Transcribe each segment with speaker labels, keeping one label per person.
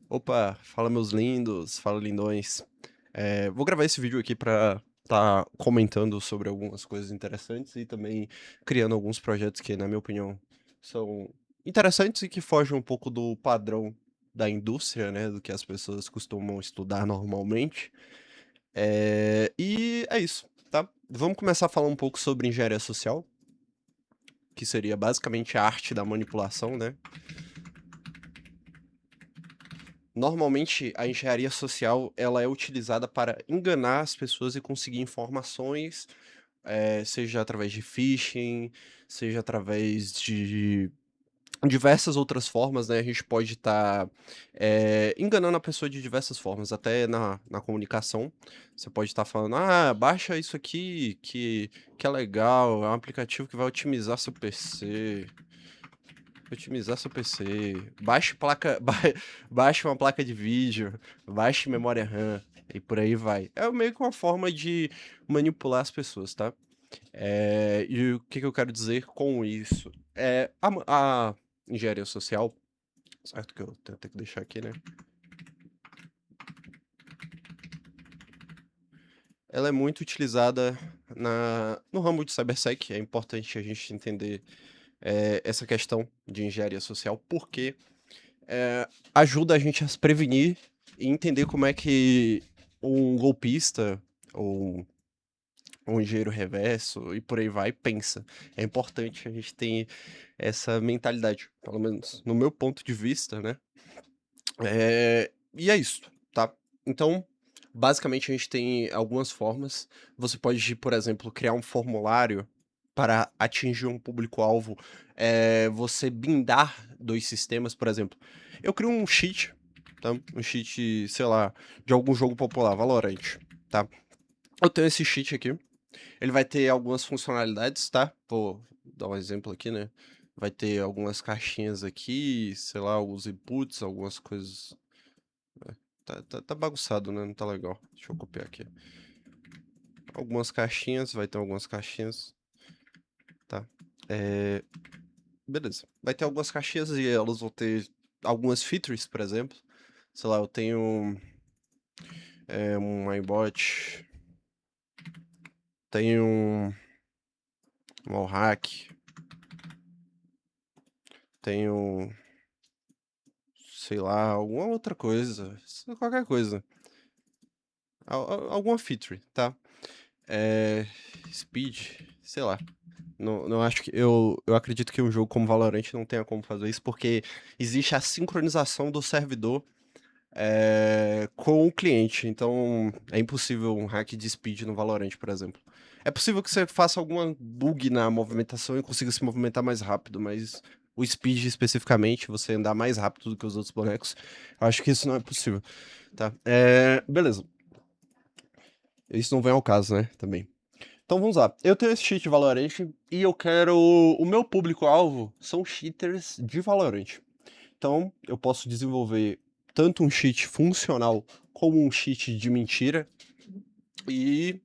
Speaker 1: Opa, fala meus lindos, fala lindões. Vou gravar esse vídeo aqui pra tá comentando sobre algumas coisas interessantes e também criando alguns projetos que, na minha opinião, são interessantes e que fogem um pouco do padrão da indústria, né, do que as pessoas costumam estudar normalmente. E é isso, tá? Vamos começar a falar um pouco sobre engenharia social, que seria basicamente a arte da manipulação, né? Normalmente, a engenharia social, ela é utilizada para enganar as pessoas e conseguir informações, seja através de phishing, seja através de diversas outras formas, né, a gente pode estar, enganando a pessoa de diversas formas, até na comunicação. Você pode estar falando: "Ah, baixa isso aqui que é legal, é um aplicativo que vai otimizar seu PC, baixe placa baixe uma placa de vídeo, baixe memória RAM", e por aí vai. É meio que uma forma de manipular as pessoas, tá. E o que que eu quero dizer com isso? A engenharia social, certo, que eu tenho que deixar aqui, né, ela é muito utilizada no ramo de cybersec. É importante a gente entender, essa questão de engenharia social, porque ajuda a gente a se prevenir e entender como é que um golpista ou um engenheiro reverso e por aí vai pensa. É importante a gente ter essa mentalidade, pelo menos no meu ponto de vista, né. E é isso, tá. Então, basicamente a gente tem algumas formas. Você pode, por exemplo, criar um formulário para atingir um público-alvo, você blindar 2 sistemas, por exemplo, eu crio um cheat, tá, um cheat, sei lá, de algum jogo popular, Valorant, tá. Eu tenho esse cheat aqui, ele vai ter algumas funcionalidades, tá. Vou dar um exemplo aqui, né, vai ter algumas caixinhas aqui, sei lá, alguns inputs, algumas coisas. Tá bagunçado, né, não tá legal. Deixa eu copiar aqui. Algumas caixinhas, vai ter algumas caixinhas, tá. Eh, beleza. Vai ter algumas caixinhas e elas vão ter algumas features, por exemplo. Sei lá, eu tenho, um aimbot, tenho um wallhack, tenho, sei lá, alguma outra coisa, qualquer coisa. Alguma feature, tá. Speed, sei lá. Não acho que eu acredito que um jogo como Valorant não tenha como fazer isso, porque existe a sincronização do servidor, com o cliente, então é impossível um hack de speed no Valorant, por exemplo. É possível que você faça alguma bug na movimentação e consiga se movimentar mais rápido, mas o speed especificamente, você andar mais rápido do que os outros bonecos, eu acho que isso não é possível, tá. Beleza. Isso não vem ao caso, né, também. Então vamos lá. Eu tenho esse cheat de Valorant e eu quero. O meu público-alvo são cheaters de Valorant. Então eu posso desenvolver tanto um cheat funcional como um cheat de mentira e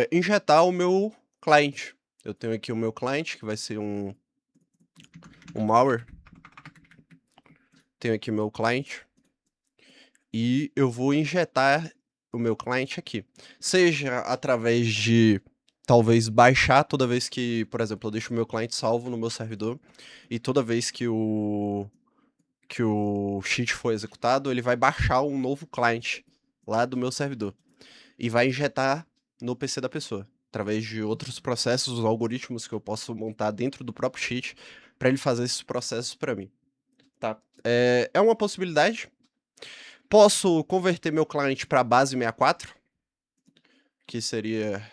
Speaker 1: injetar o meu cliente. Eu tenho aqui o meu cliente, que vai ser um malware. Tenho aqui o meu cliente e eu vou injetar o meu cliente aqui. Seja através de talvez baixar toda vez que, por exemplo, eu deixo o meu cliente salvo no meu servidor e toda vez que o cheat for executado, ele vai baixar um novo cliente lá do meu servidor e vai injetar no PC da pessoa, através de outros processos, os algoritmos que eu posso montar dentro do próprio cheat para ele fazer esses processos para mim, tá. É uma possibilidade. Posso converter meu cliente para base 64, que seria,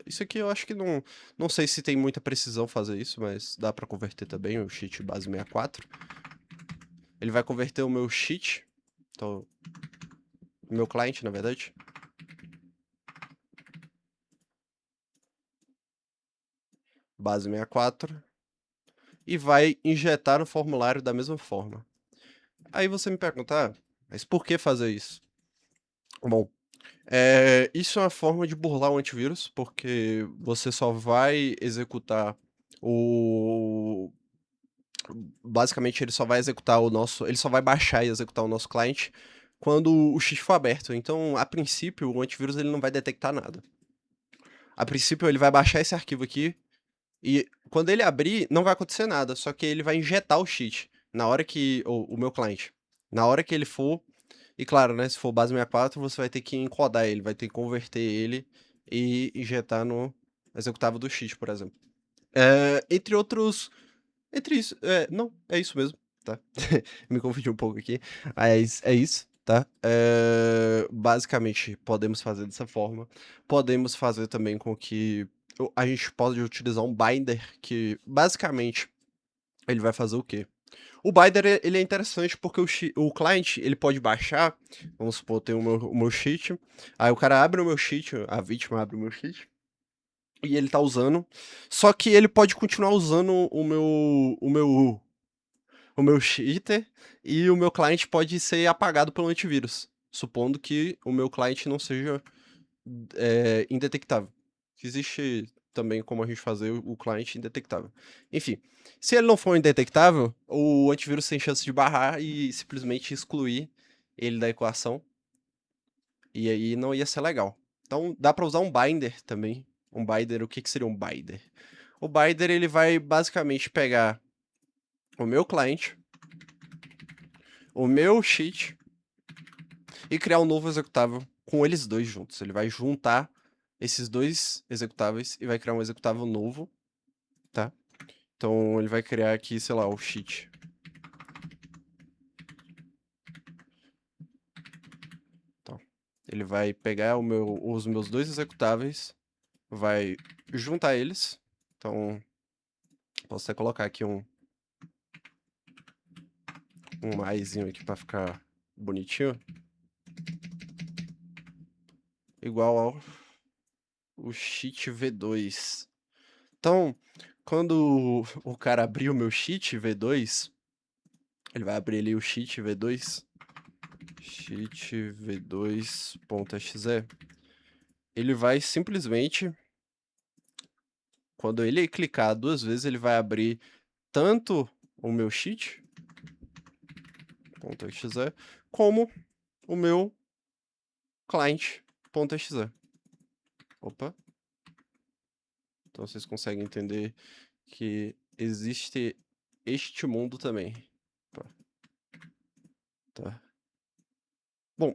Speaker 1: isso aqui eu acho que não sei se tem muita precisão fazer isso, mas dá para converter também o cheat base 64. Ele vai converter o meu cheat, então o meu cliente, na verdade, base 64, e vai injetar no formulário da mesma forma. Aí você me pergunta: "Ah, mas por que fazer isso?". Bom, isso é uma forma de burlar o antivírus, porque você só vai executar o basicamente ele só vai executar o nosso ele só vai baixar e executar o nosso cliente quando o cheat for aberto. Então, a princípio, o antivírus ele não vai detectar nada. A princípio, ele vai baixar esse arquivo aqui e quando ele abrir, não vai acontecer nada, só que ele vai injetar o cheat na hora que o meu cliente, na hora que ele for e claro, né, se for base 64, você vai ter que encodar ele, vai ter que converter ele e injetar no executável do cheat, por exemplo. Entre outros entre isso não, é isso mesmo, tá. Me confundi um pouco aqui, mas é isso, tá. Basicamente, podemos fazer dessa forma. Podemos fazer também com que a gente pode utilizar um binder que, basicamente, ele vai fazer o quê? O binder ele é interessante porque o client ele pode baixar, vamos supor, tem o meu cheat, aí o cara abre o meu cheat, a vítima abre o meu cheat, e ele tá usando, só que ele pode continuar usando o meu cheater e o meu cliente pode ser apagado pelo antivírus, supondo que o meu cliente não seja indetectável. Existe também como a gente fazer o cliente indetectável. Enfim, se ele não for indetectável, o antivírus tem chance de barrar e simplesmente excluir ele da equação, e aí não ia ser legal. Então dá para usar um binder também. Um binder, o que que seria um binder? O binder ele vai basicamente pegar o meu cliente, o meu cheat e criar um novo executável com eles dois juntos. Ele vai juntar esses dois executáveis e vai criar um executável novo, tá? Então ele vai criar aqui, sei lá, o cheat. Então, ele vai pegar os meus dois executáveis, vai juntar eles. Então, posso até colocar aqui um maisinho aqui para ficar bonitinho. Igual ao o cheat V2. Então, quando o cara abrir o meu cheat V2, ele vai abrir ali o cheat V2, cheat v2.exe, ele vai simplesmente, quando ele clicar duas vezes, ele vai abrir tanto o meu cheat.exe como o meu client.exe. Opa, então vocês conseguem entender que existe este mundo também. Opa, tá. Bom,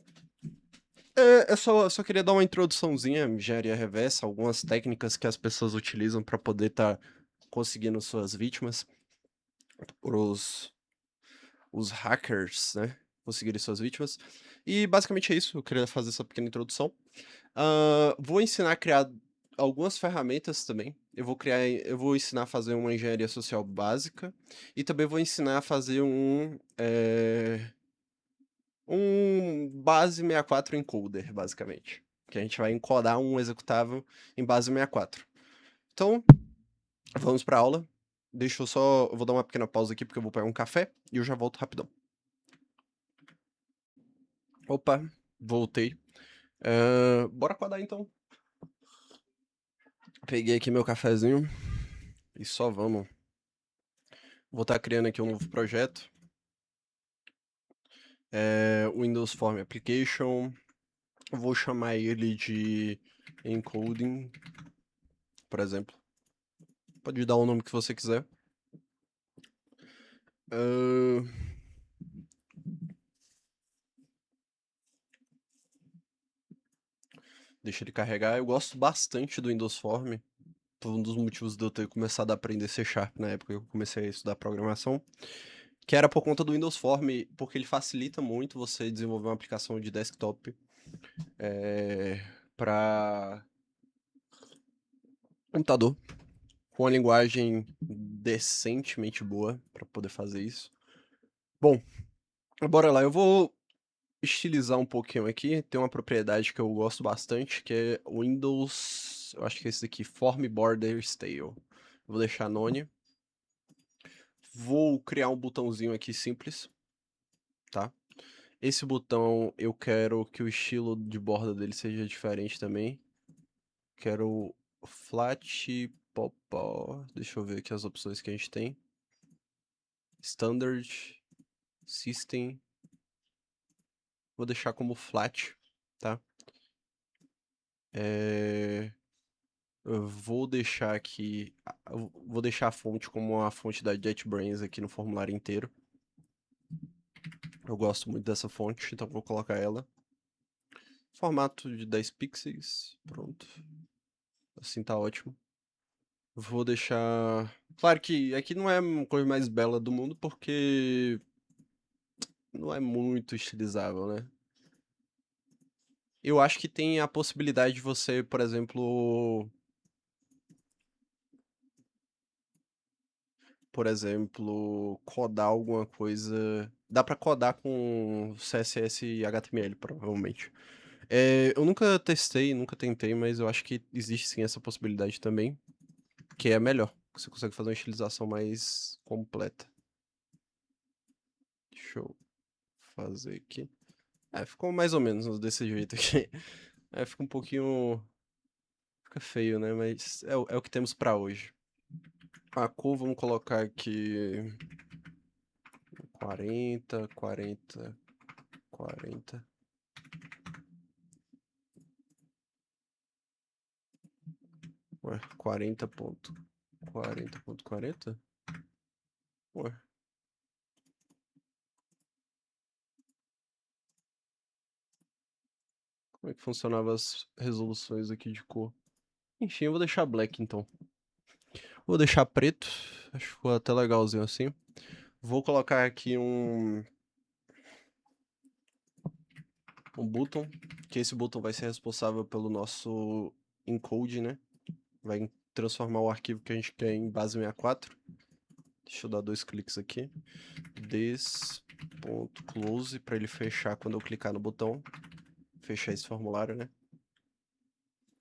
Speaker 1: eu só queria dar uma introduçãozinha, engenharia reversa, algumas técnicas que as pessoas utilizam para poder estar conseguindo suas vítimas, os hackers, né, conseguirem suas vítimas. E basicamente é isso, eu queria fazer essa pequena introdução. Vou ensinar a criar algumas ferramentas também. Eu vou ensinar a fazer uma engenharia social básica e também vou ensinar a fazer um base 64 encoder, basicamente. Que a gente vai encodar um executável em base 64. Então, vamos para a aula. Eu vou dar uma pequena pausa aqui porque eu vou pegar um café e eu já volto rapidão. Opa, voltei. Bora codar então. Peguei aqui meu cafezinho e só vamos. Vou estar criando aqui um novo projeto. Windows Form Application. Vou chamar ele de encoding, por exemplo. Pode dar o nome que você quiser. Deixa ele carregar. Eu gosto bastante do Windows Form. Foi um dos motivos de eu ter começado a aprender C Sharp na época que eu comecei a estudar programação. Que era por conta do Windows Form, porque ele facilita muito você desenvolver uma aplicação de desktop para computador, com uma linguagem decentemente boa para poder fazer isso. Bom, bora lá. Eu vou estilizar um pouquinho aqui. Tem uma propriedade que eu gosto bastante, que é o Windows. Eu acho que é esse daqui, Form Border Style. Vou deixar none. Vou criar um botãozinho aqui simples, tá? Esse botão eu quero que o estilo de borda dele seja diferente também. Quero flat, pop. Deixa eu ver aqui as opções que a gente tem. Standard, System. Vou deixar como flat, tá? Eu vou deixar aqui, eu vou deixar a fonte como a fonte da JetBrains aqui no formulário inteiro. Eu gosto muito dessa fonte, então vou colocar ela. Formato de 10 pixels, pronto. Assim tá ótimo. Vou deixar... Claro que aqui não é a coisa mais bela do mundo, porque não é muito estilizável, né? Eu acho que tem a possibilidade de você, por exemplo... codar alguma coisa... Dá pra codar com CSS e HTML, provavelmente. Eu nunca testei, nunca tentei, mas eu acho que existe sim essa possibilidade também, que é melhor. Você consegue fazer uma estilização mais completa. Deixa eu fazer aqui. Ficou mais ou menos desse jeito aqui. Fica um pouquinho... Fica feio, né? Mas é o que temos pra hoje. A cor, vamos colocar aqui 40, 40, 40. Ué, 40.40.40? Ué, como é que funcionava as resoluções aqui de cor? Enfim, eu vou deixar black então. Vou deixar preto, acho que ficou até legalzinho assim. Vou colocar aqui um button, que esse button vai ser responsável pelo nosso encode, né? Vai transformar o arquivo que a gente quer em base 64. Deixa eu dar 2 cliques aqui. This.close para ele fechar quando eu clicar no botão. Fechar esse formulário, né?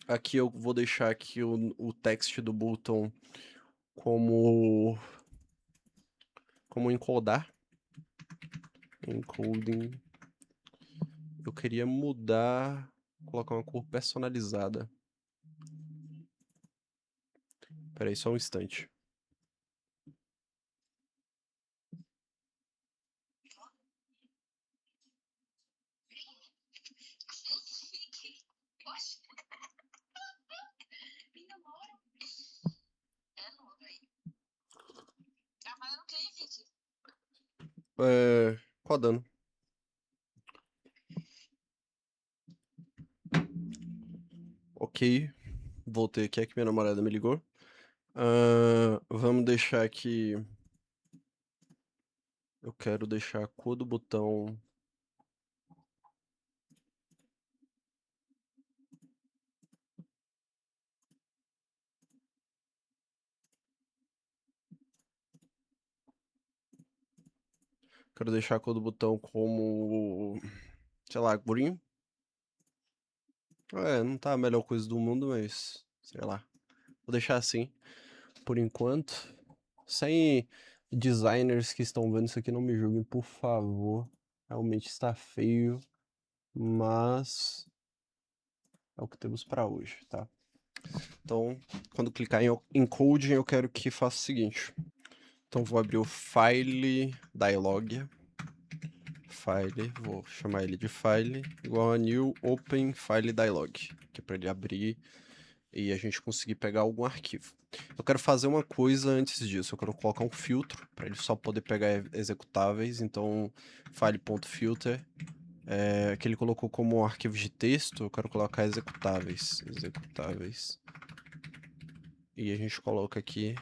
Speaker 1: Aqui eu vou deixar aqui o text do button como encodar. Encoding. Eu queria mudar, colocar uma cor personalizada. Espera aí só um instante. Rodando. Ok, voltei aqui, é que minha namorada me ligou. Vamos deixar aqui... Eu quero deixar a cor do botão... Quero deixar a cor do botão como... Sei lá, green. Não tá a melhor coisa do mundo, mas... Sei lá. Vou deixar assim, por enquanto. Sem designers que estão vendo isso aqui, não me julguem, por favor. Realmente está feio, mas... É o que temos para hoje, tá? Então, quando clicar em encoding, eu quero que faça o seguinte. Então, vou abrir o file dialog. File, vou chamar ele de file, igual a new open file dialog, que é para ele abrir e a gente conseguir pegar algum arquivo. Eu quero fazer uma coisa antes disso, eu quero colocar um filtro para ele só poder pegar executáveis, então file.filter, que ele colocou como arquivo de texto, eu quero colocar executáveis, e a gente coloca aqui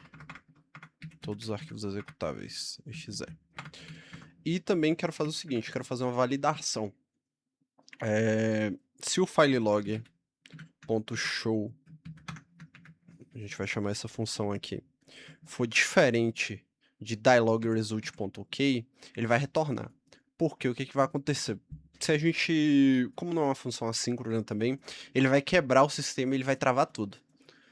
Speaker 1: todos os arquivos executáveis, exe. E também quero fazer o seguinte, quero fazer uma validação. Se o filelog.show, a gente vai chamar essa função aqui, for diferente de dialogResult.ok, ele vai retornar. Porque o que vai acontecer? Se a gente, como não é uma função assíncrona também, ele vai quebrar o sistema e ele vai travar tudo.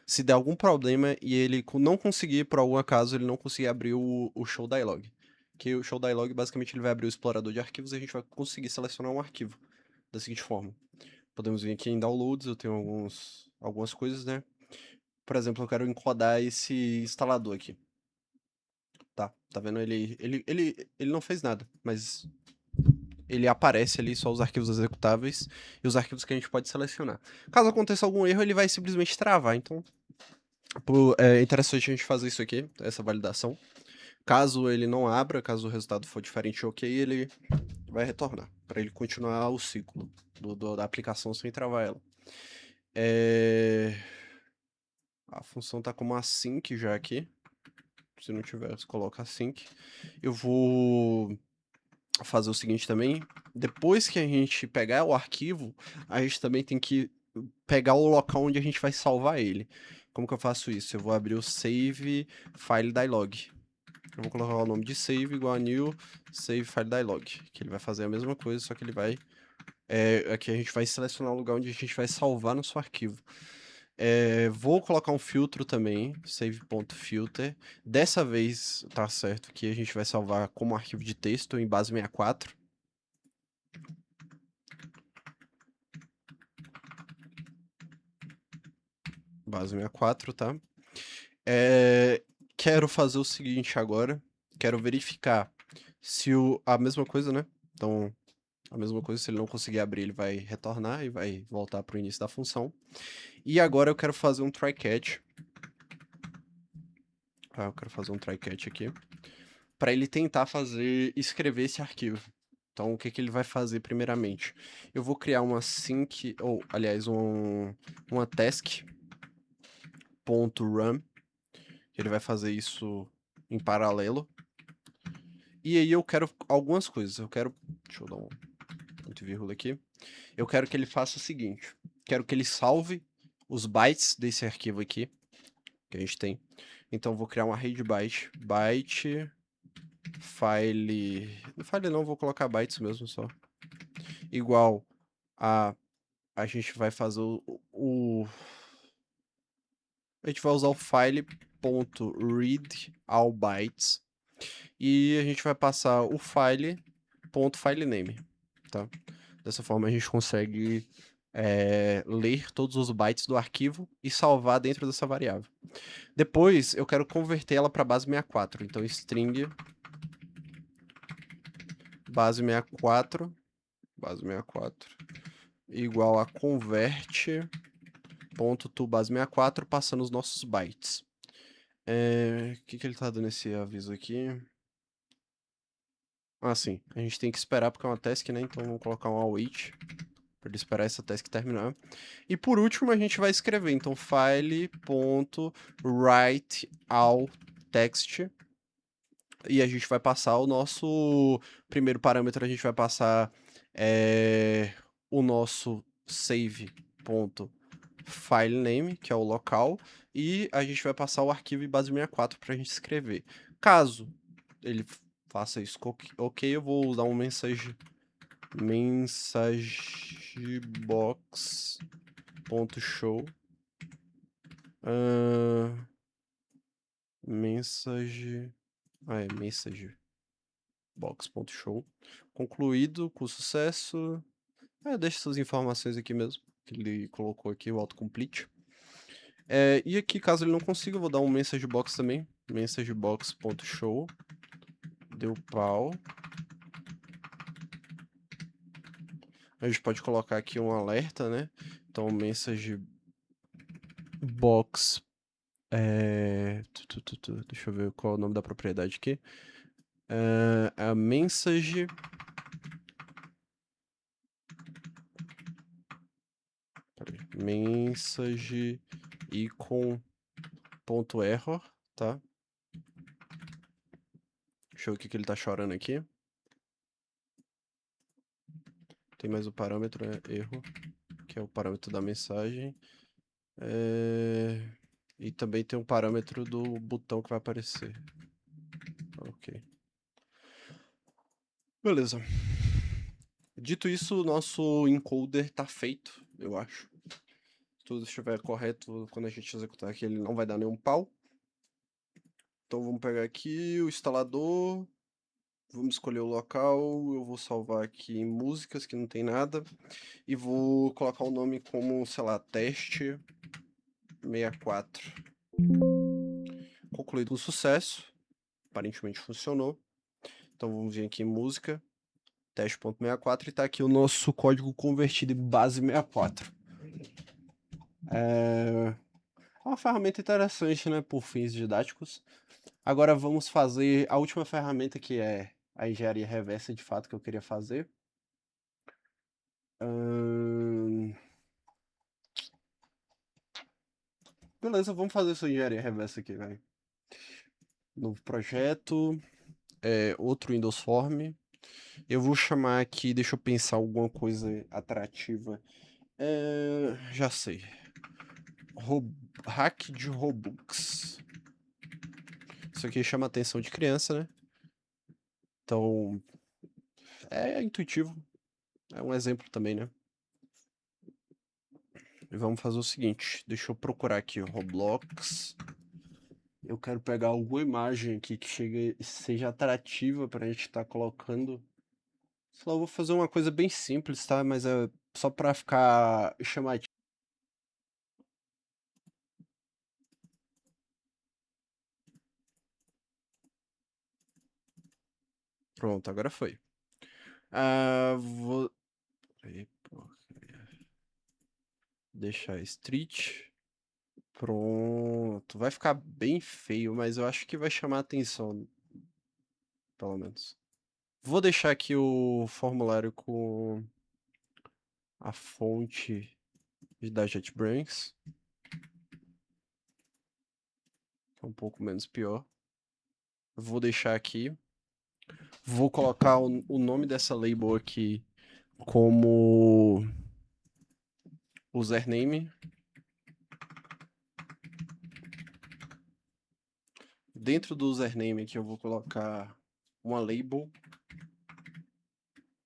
Speaker 1: Se der algum problema e ele não conseguir, por algum acaso, ele não conseguir abrir o show dialog. Que o show dialog, basicamente, ele vai abrir o explorador de arquivos e a gente vai conseguir selecionar um arquivo da seguinte forma. Podemos vir aqui em downloads, eu tenho algumas coisas, né? Por exemplo, eu quero encodar esse instalador aqui. Tá vendo? Ele não fez nada, mas ele aparece ali só os arquivos executáveis e os arquivos que a gente pode selecionar. Caso aconteça algum erro, ele vai simplesmente travar. Então, é interessante a gente fazer isso aqui, essa validação. Caso ele não abra, caso o resultado for diferente ou ok, ele vai retornar, para ele continuar o ciclo da aplicação sem travar ela. A função tá como async já aqui. Se não tiver, você coloca async. Eu vou fazer o seguinte também. Depois que a gente pegar o arquivo, a gente também tem que pegar o local onde a gente vai salvar ele. Como que eu faço isso? Eu vou abrir o save file dialog. Eu vou colocar o nome de save igual a new save file dialog, que ele vai fazer a mesma coisa, só que ele vai aqui a gente vai selecionar o lugar onde a gente vai salvar nosso arquivo. Vou colocar um filtro também, save.filter. Dessa vez tá certo que a gente vai salvar como arquivo de texto em base 64. Base 64, tá? Quero fazer o seguinte agora. Quero verificar se a mesma coisa, né? Então, a mesma coisa, se ele não conseguir abrir, ele vai retornar e vai voltar para o início da função. E agora eu quero fazer um try catch. Eu quero fazer um try catch aqui. Para ele tentar escrever esse arquivo. Então, o que ele vai fazer primeiramente? Eu vou criar uma sync, ou aliás, uma task.run. Ele vai fazer isso em paralelo. E aí eu quero algumas coisas. Deixa eu dar um ponto e vírgula aqui. Eu quero que ele faça o seguinte. Quero que ele salve os bytes desse arquivo aqui, que a gente tem. Então, eu vou criar uma read byte. Byte file... Não file não, vou colocar bytes mesmo só. Igual a gente vai fazer a gente vai usar o file.readAllBytes e a gente vai passar o file.filename, tá? Dessa forma a gente consegue ler todos os bytes do arquivo e salvar dentro dessa variável. Depois eu quero converter ela para base 64, então string base 64 igual a convert.to base 64 passando os nossos bytes. O que ele tá dando esse aviso aqui? Ah, sim. A gente tem que esperar porque é uma task, né? Então vamos colocar um await para ele esperar essa task terminar. E por último a gente vai escrever. Então file.writeAllText e a gente vai passar o nosso primeiro parâmetro. A gente vai passar o nosso save.filename, que é o local, e a gente vai passar o arquivo em base 64 para a gente escrever. Caso ele faça isso ok, eu vou usar um mensagebox.show messagebox.show concluído com sucesso. Deixa essas informações aqui mesmo, que ele colocou aqui, o autocomplete. E aqui, caso ele não consiga, eu vou dar um messagebox também, messagebox.show, deu pau. A gente pode colocar aqui um alerta, né? Então, messagebox, deixa eu ver qual é o nome da propriedade aqui. A message message icon.error, tá? Deixa eu ver o que ele tá chorando aqui. Tem mais o parâmetro, erro, que é o parâmetro da mensagem. E também tem um parâmetro do botão que vai aparecer. Ok. Beleza. Dito isso, o nosso encoder tá feito, eu acho. Se tudo estiver correto, quando a gente executar aqui, ele não vai dar nenhum pau. Então vamos pegar aqui o instalador, vamos escolher o local, eu vou salvar aqui em músicas que não tem nada e vou colocar o nome como, sei lá, teste 64. Concluído o sucesso. Aparentemente funcionou. Então vamos vir aqui em música, teste.64 e tá aqui o nosso código convertido em base 64. É uma ferramenta interessante, né, por fins didáticos. Agora vamos fazer a última ferramenta, que é a engenharia reversa, de fato, que eu queria fazer. Beleza, vamos fazer essa engenharia reversa aqui, velho. Novo projeto, outro Windows Form. Eu vou chamar aqui, deixa eu pensar alguma coisa atrativa. Já sei. Hack de Robux. Isso aqui chama a atenção de criança, né? Então, é intuitivo. É um exemplo também, né? E vamos fazer o seguinte, deixa eu procurar aqui Roblox. Eu quero pegar alguma imagem aqui que seja atrativa pra gente estar colocando. Só vou fazer uma coisa bem simples, tá? Mas é só pra ficar chamativo. Pronto, agora foi. Vou. Peraí, pô. Deixar street. Pronto. Vai ficar bem feio, mas eu acho que vai chamar a atenção, pelo menos. Vou deixar aqui o formulário com a fonte da JetBrains, que é um pouco menos pior. Vou deixar aqui. Vou colocar o nome dessa label aqui como username. Dentro do username aqui eu vou colocar uma label.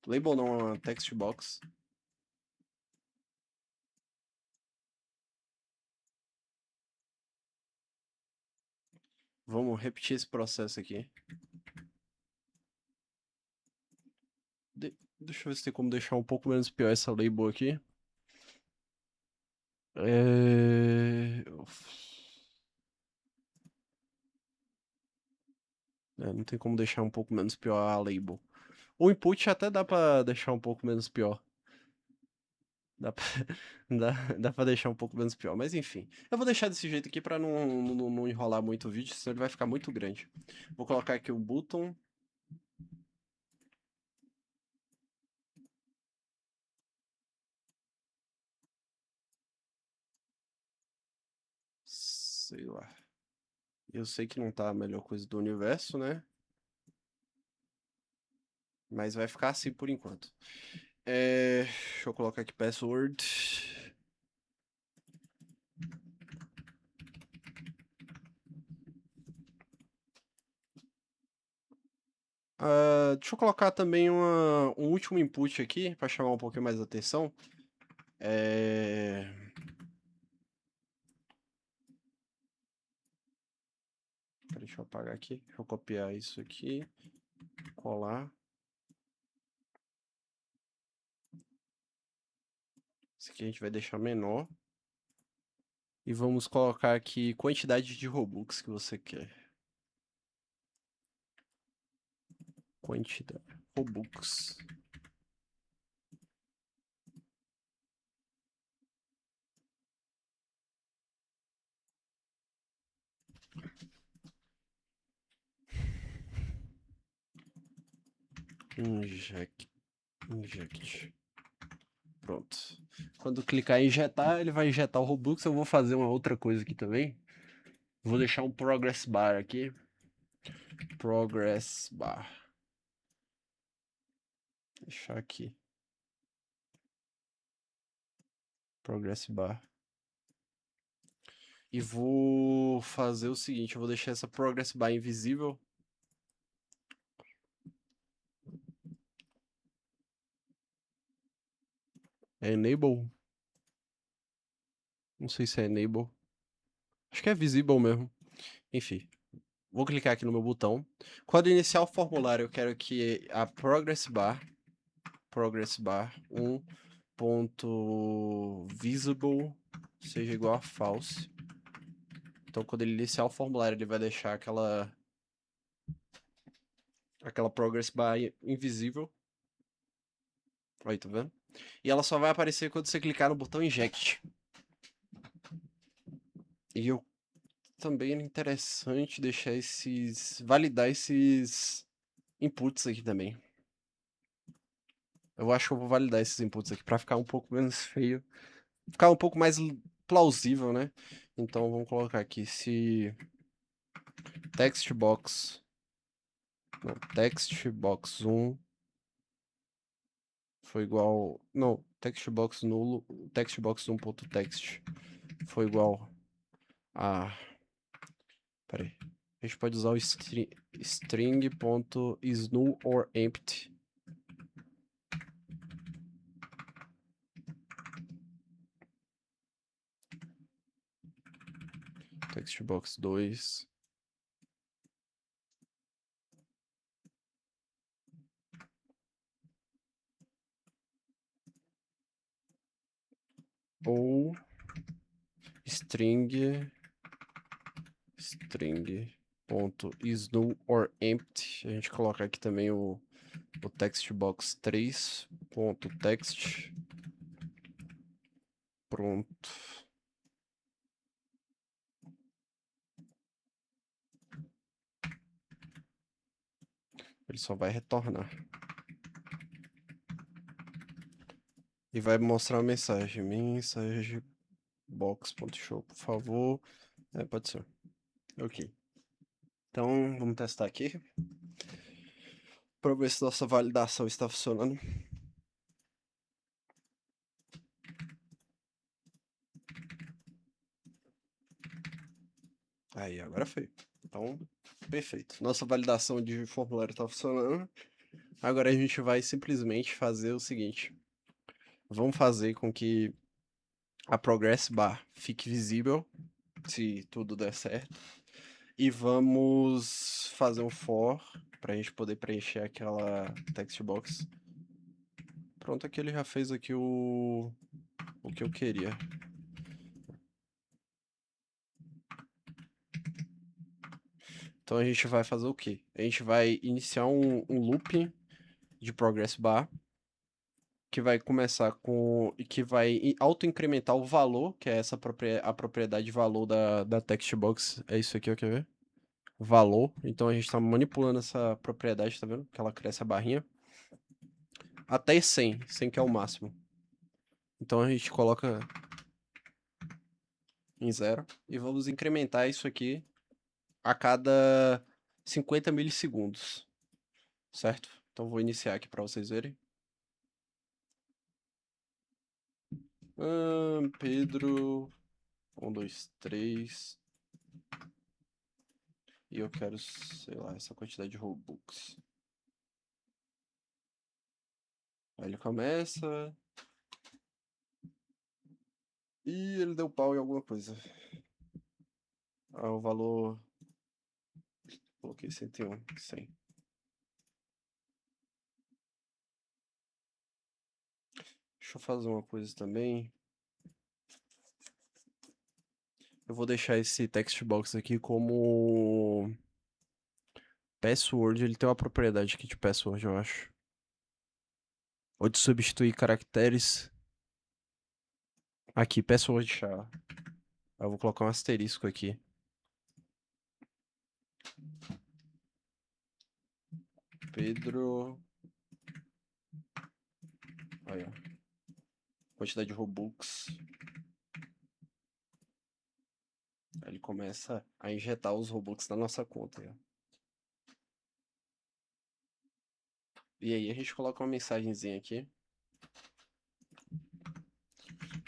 Speaker 1: Label não, uma text box. Vamos repetir esse processo aqui. Deixa eu ver se tem como deixar um pouco menos pior essa label aqui. Não tem como deixar um pouco menos pior a label. O input até dá pra deixar um pouco menos pior. Dá pra, dá pra deixar um pouco menos pior, mas enfim. Eu vou deixar desse jeito aqui pra não enrolar muito o vídeo, senão ele vai ficar muito grande. Vou colocar aqui o button. Sei lá. Eu sei que não tá a melhor coisa do universo, né? Mas vai ficar assim por enquanto. Deixa eu colocar aqui password. Deixa eu colocar também um último input aqui para chamar um pouquinho mais a atenção. Deixa eu apagar aqui. Deixa eu copiar isso aqui. Colar. Esse aqui a gente vai deixar menor. E vamos colocar aqui quantidade de Robux que você quer. Quantidade. Robux. Inject. Pronto. Quando clicar em injetar, ele vai injetar o Robux. Eu vou fazer uma outra coisa aqui também. Vou deixar um progress bar aqui. Progress bar. Deixar aqui. Progress bar. E vou fazer o seguinte, eu vou deixar essa progress bar invisível. É enable? Não sei se é enable. Acho que é visible mesmo. Enfim, vou clicar aqui no meu botão. Quando iniciar o formulário, eu quero que a progress bar 1.visible seja igual a false. Então, quando ele iniciar o formulário, ele vai deixar aquela aquela progress bar invisível. Aí, tá vendo? E ela só vai aparecer quando você clicar no botão inject. E eu também é interessante deixar validar esses inputs aqui também. Eu acho que eu vou validar esses inputs aqui pra ficar um pouco menos feio. Ficar um pouco mais plausível, né? Então vamos colocar aqui se textbox, não, textbox1 foi igual, não, textbox nulo, textbox1.text foi igual a, peraí, a gente pode usar o string.isNull or empty. Textbox2 ou string.isNull or empty. A gente coloca aqui também o textbox3.text. Pronto. Ele só vai retornar. E vai mostrar uma mensagem. Mensagem box.show, por favor. Pode ser. Ok. Então, vamos testar aqui. Para ver se nossa validação está funcionando. Aí, agora foi. Então, perfeito. Nossa validação de formulário está funcionando. Agora a gente vai simplesmente fazer o seguinte. Vamos fazer com que a progress bar fique visível, se tudo der certo. E vamos fazer um for para a gente poder preencher aquela text box. Pronto, aqui ele já fez aqui o que eu queria. Então a gente vai fazer o quê? A gente vai iniciar um loop de progress bar que vai começar com e que vai auto-incrementar o valor, que é a propriedade de valor da text box. É isso aqui, ó, quer ver? Valor. Então a gente está manipulando essa propriedade, tá vendo? Que ela cresce a barrinha. Até 100, 100 que é o máximo. Então a gente coloca em 0 e vamos incrementar isso aqui a cada 50 milissegundos, certo? Então vou iniciar aqui para vocês verem. Pedro, 1, 2, 3. E eu quero, sei lá, essa quantidade de Robux. Aí ele começa. E ele deu pau em alguma coisa. O valor. Coloquei 101, 100. Deixa eu fazer uma coisa também. Eu vou deixar esse text box aqui como password. Ele tem uma propriedade aqui de password, eu acho. Ou de substituir caracteres. Aqui, password char. Eu vou colocar um asterisco aqui. Pedro. Aí, ó. Quantidade de Robux. Aí ele começa a injetar os Robux na nossa conta. Ó. E aí a gente coloca uma mensagenzinha aqui.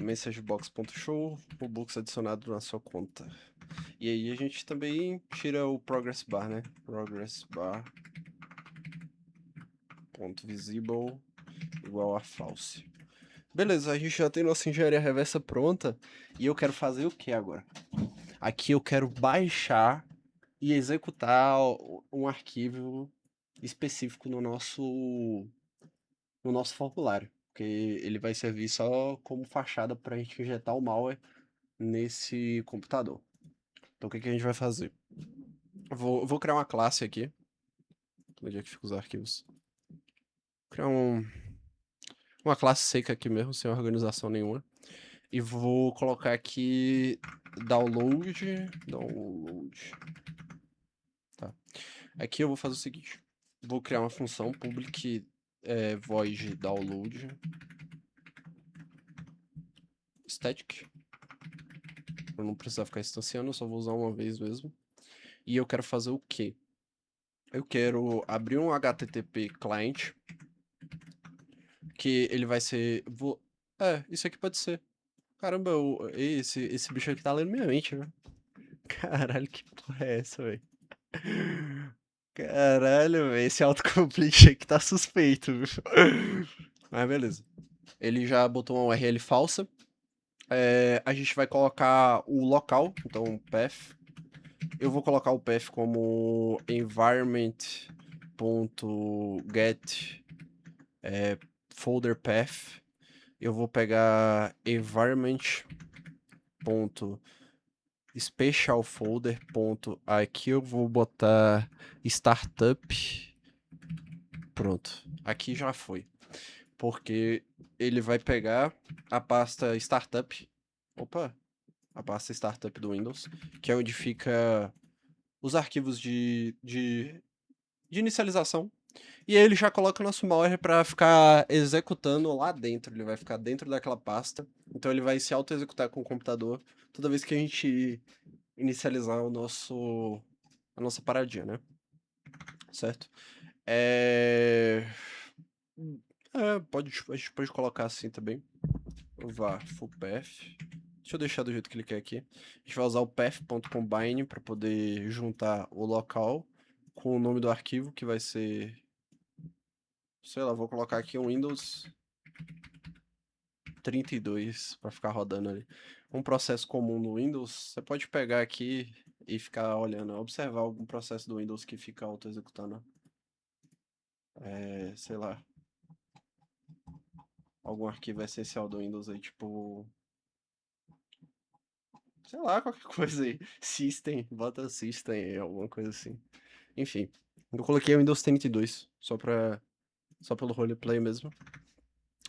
Speaker 1: Messagebox.show, Robux adicionado na sua conta. E aí a gente também tira o progress bar, né? Progress bar ponto visible igual a false. Beleza, a gente já tem nossa engenharia reversa pronta. E eu quero fazer o que agora? Aqui eu quero baixar e executar um arquivo específico no nosso formulário. Porque ele vai servir só como fachada para a gente injetar o malware nesse computador. Então o que a gente vai fazer? Vou criar uma classe aqui. Onde é que ficam os arquivos? Vou criar uma classe seca aqui mesmo, sem organização nenhuma. E vou colocar aqui download. Tá. Aqui eu vou fazer o seguinte. Vou criar uma função public void download static. Pra não precisar ficar instanciando, eu só vou usar uma vez mesmo. E eu quero fazer o quê? Eu quero abrir um HTTP client, que ele vai ser... isso aqui pode ser. Caramba, esse bicho aqui tá lendo minha mente, né? Caralho, que porra é essa, velho? Caralho, velho, esse autocomplete aqui tá suspeito, viu? Mas beleza. Ele já botou uma URL falsa. A gente vai colocar o local, então path. Eu vou colocar o path como environment.get folder path. Eu vou pegar environment.special folder. Aqui eu vou botar startup. Pronto. Aqui já foi. Porque ele vai pegar a pasta startup. Opa! A pasta startup do Windows, que é onde fica os arquivos de inicialização. E aí ele já coloca o nosso malware para ficar executando lá dentro. Ele vai ficar dentro daquela pasta. Então ele vai se auto-executar com o computador toda vez que a gente inicializar a nossa paradinha, né? Certo? A gente pode colocar assim também. Var full path. Deixa eu deixar do jeito que ele quer aqui. A gente vai usar o path.combine para poder juntar o local com o nome do arquivo, que vai ser... Sei lá, vou colocar aqui um Windows 32 para ficar rodando ali. Um processo comum no Windows, você pode pegar aqui e ficar olhando, observar algum processo do Windows que fica auto-executando. Sei lá. Algum arquivo essencial do Windows aí, tipo... Sei lá, qualquer coisa aí. System, bota System aí, alguma coisa assim. Enfim, eu coloquei o Windows 32, só pelo roleplay mesmo.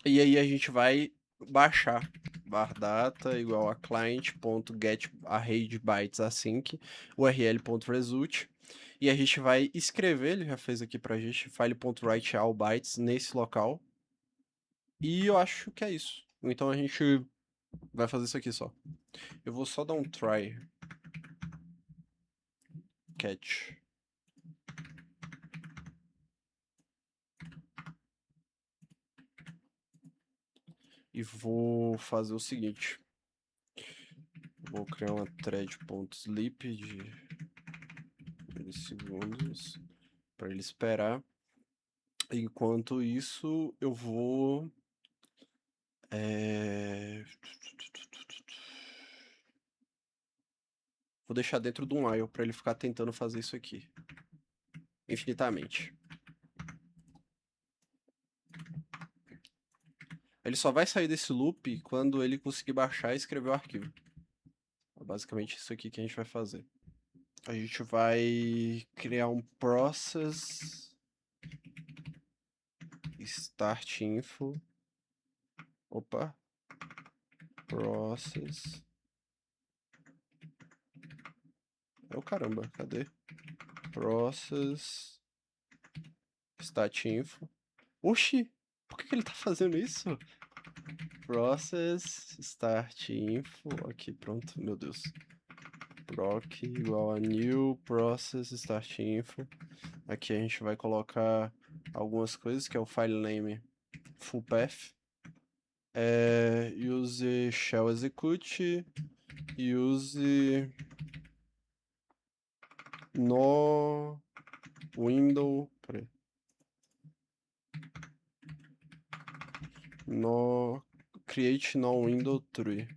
Speaker 1: E aí a gente vai baixar bardata igual a client.get array de bytes async, url.result, e a gente vai escrever, ele já fez aqui pra gente, file.write all bytes nesse local. E eu acho que é isso. Então a gente vai fazer isso aqui só. Eu vou só dar um try catch. E vou fazer o seguinte. Vou criar uma thread.sleep de segundos para ele esperar. Enquanto isso, eu vou vou deixar dentro de um while para ele ficar tentando fazer isso aqui infinitamente. Ele só vai sair desse loop quando ele conseguir baixar e escrever o arquivo. É basicamente isso aqui que a gente vai fazer. A gente vai criar um process start info. Opa. Process. É o caramba, cadê? Process stat info. Oxi, por que ele tá fazendo isso? Process start info. Aqui, pronto, meu Deus. Proc igual a new process start info. Aqui a gente vai colocar algumas coisas, que é o file name full path. Use shell execute. Use no window. Peraí. No create no window tree.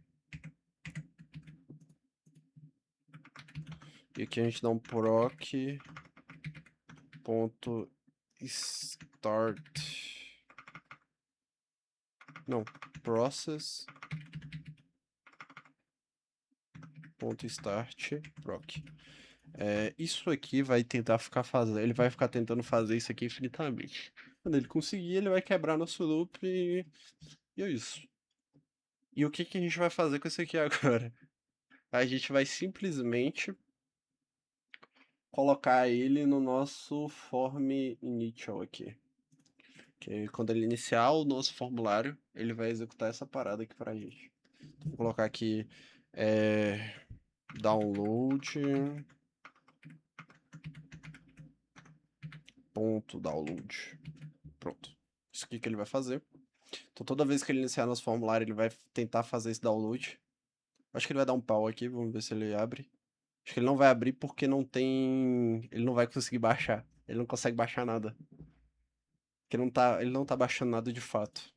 Speaker 1: E aqui a gente dá um proc ponto start. Não, process ponto start proc. Isso aqui vai tentar ficar fazendo. Ele vai ficar tentando fazer isso aqui infinitamente. Quando ele conseguir, ele vai quebrar nosso loop e é isso. E o que que a gente vai fazer com isso aqui agora? A gente vai simplesmente colocar ele no nosso form initial aqui. Que quando ele iniciar o nosso formulário, ele vai executar essa parada aqui pra gente. Vou colocar aqui download ponto download. Pronto. Isso aqui que ele vai fazer. Então toda vez que ele iniciar nosso formulário, ele vai tentar fazer esse download. Acho que ele vai dar um pau aqui, vamos ver se ele abre. Acho que ele não vai abrir porque não tem. Ele não vai conseguir baixar. Ele não consegue baixar nada. Porque ele não tá baixando nada de fato.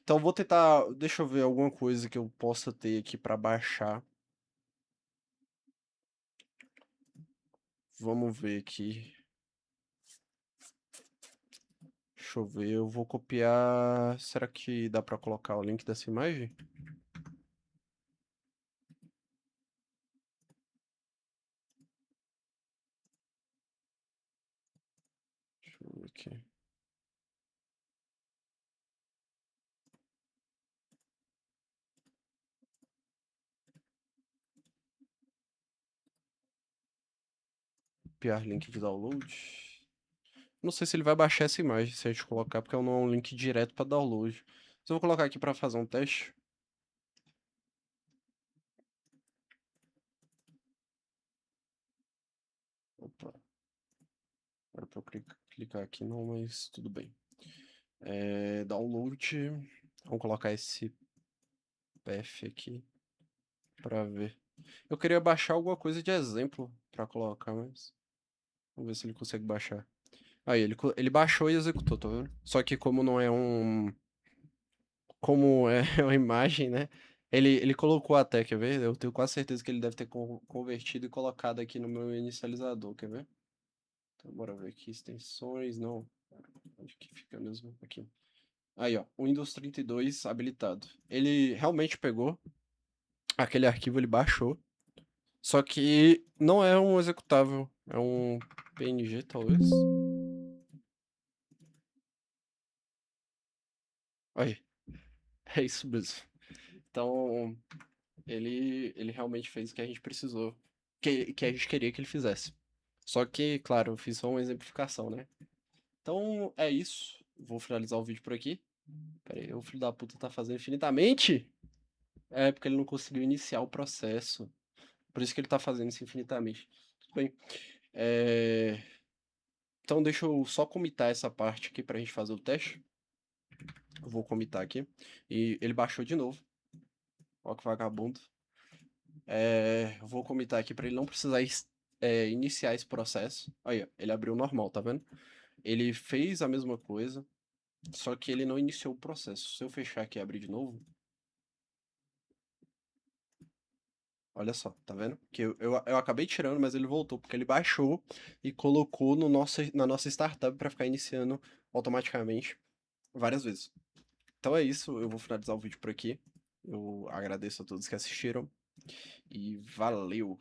Speaker 1: Então eu vou tentar. Deixa eu ver alguma coisa que eu possa ter aqui pra baixar. Vamos ver aqui. Deixa eu ver. Eu vou copiar. Será que dá pra colocar o link dessa imagem? Deixa eu ver aqui. Copiar link de download. Não sei se ele vai baixar essa imagem se a gente colocar, porque não é um link direto para download. Mas eu vou colocar aqui para fazer um teste. Opa, era para eu clicar aqui não, mas tudo bem. Download. Vamos colocar esse path aqui para ver. Eu queria baixar alguma coisa de exemplo para colocar, mas vamos ver se ele consegue baixar. Aí, ele baixou e executou, tá vendo? Só que como não é um como é uma imagem, né? Ele colocou até, quer ver? Eu tenho quase certeza que ele deve ter convertido e colocado aqui no meu inicializador, quer ver? Então, bora ver aqui, extensões, não. Onde que fica mesmo? Aqui. Aí, ó, o Windows 32 habilitado. Ele realmente pegou aquele arquivo, ele baixou, só que não é um executável, é um PNG, talvez. Aí, é isso mesmo. Então, ele realmente fez o que a gente precisou, que a gente queria que ele fizesse. Só que, claro, eu fiz só uma exemplificação, né? Então é isso. Vou finalizar o vídeo por aqui. Pera aí, o filho da puta tá fazendo infinitamente? É porque ele não conseguiu iniciar o processo. Por isso que ele tá fazendo isso infinitamente. Tudo bem. É, Então deixa eu só comitar essa parte aqui pra gente fazer o teste. Eu vou comitar aqui. E ele baixou de novo. Ó que vagabundo. Eu vou comitar aqui pra ele não precisar iniciar esse processo. Aí, ó, ele abriu normal, tá vendo? Ele fez a mesma coisa, só que ele não iniciou o processo. Se eu fechar aqui e abrir de novo, olha só, tá vendo? Que eu acabei tirando, mas ele voltou, porque ele baixou e colocou no na nossa startup para ficar iniciando automaticamente várias vezes. Então é isso, eu vou finalizar o vídeo por aqui. Eu agradeço a todos que assistiram e valeu!